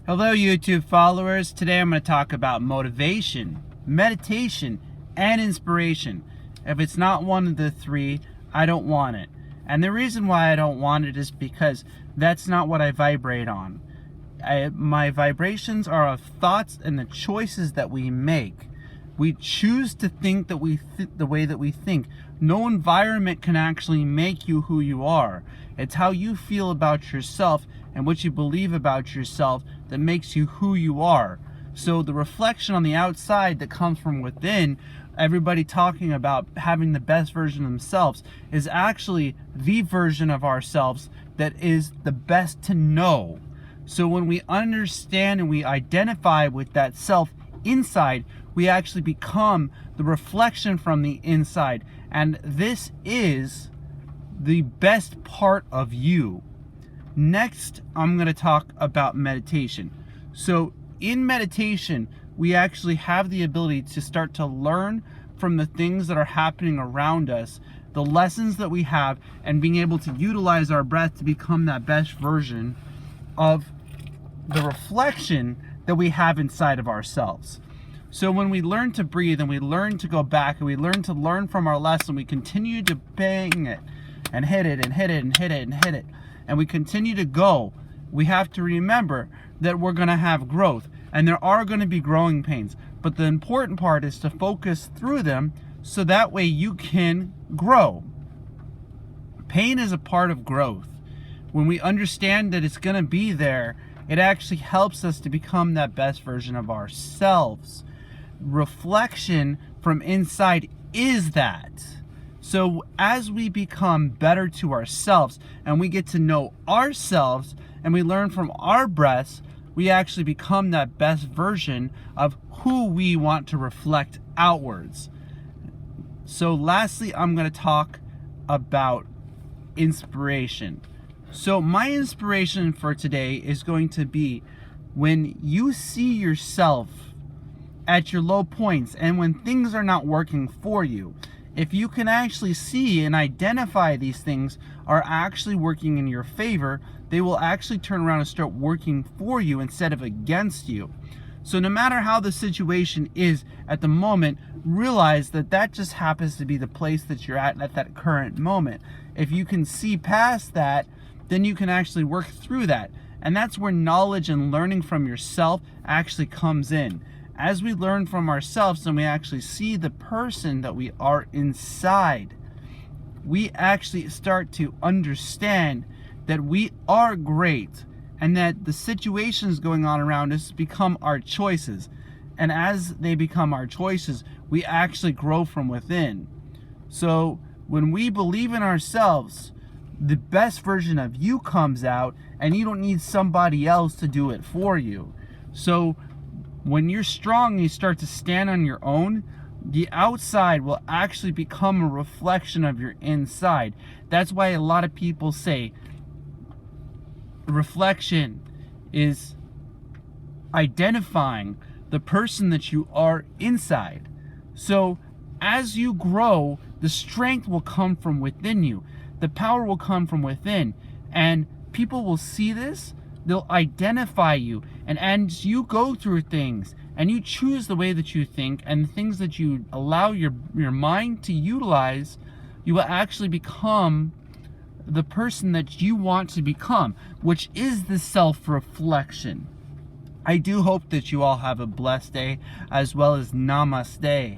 Hello YouTube followers. Today I'm going to talk about motivation, meditation, and inspiration. If it's not one of the three, I don't want it. And the reason why I don't want it is because that's not what I vibrate on. My vibrations are of thoughts and the choices that we make. We choose to think that the way that we think. No environment can actually make you who you are. It's how you feel about yourself and what you believe about yourself that makes you who you are. So the reflection on the outside that comes from within, everybody talking about having the best version of themselves, is actually the version of ourselves that is the best to know. So when we understand and we identify with that self inside, we actually become the reflection from the inside. And this is the best part of you. Next, I'm going to talk about meditation. So in meditation, we actually have the ability to start to learn from the things that are happening around us, the lessons that we have, and being able to utilize our breath to become that best version of the reflection that we have inside of ourselves. So when we learn to breathe and we learn to go back and we learn to learn from our lesson, we continue to bang it and hit it and hit it and hit it and hit it, and we continue to go, we have to remember that we're going to have growth and there are going to be growing pains. But the important part is to focus through them so that way you can grow. Pain is a part of growth. When we understand that it's going to be there, it actually helps us to become that best version of ourselves. Reflection from inside is that. So as we become better to ourselves and we get to know ourselves and we learn from our breaths, we actually become that best version of who we want to reflect outwards. So lastly, I'm going to talk about inspiration. So my inspiration for today is going to be when you see yourself at your low points and when things are not working for you. If you can actually see and identify these things are actually working in your favor, they will actually turn around and start working for you instead of against you. So no matter how the situation is at the moment, realize that that just happens to be the place that you're at that current moment. If you can see past that, then you can actually work through that. And that's where knowledge and learning from yourself actually comes in. As we learn from ourselves and we actually see the person that we are inside, we actually start to understand that we are great and that the situations going on around us become our choices. And as they become our choices, we actually grow from within. So when we believe in ourselves, the best version of you comes out and you don't need somebody else to do it for you. So when you're strong and you start to stand on your own, the outside will actually become a reflection of your inside. That's why a lot of people say reflection is identifying the person that you are inside. So as you grow, the strength will come from within you. The power will come from within. And people will see this. They'll identify you, and as you go through things and you choose the way that you think and the things that you allow your mind to utilize, you will actually become the person that you want to become, which is the self-reflection. I do hope that you all have a blessed day, as well as namaste.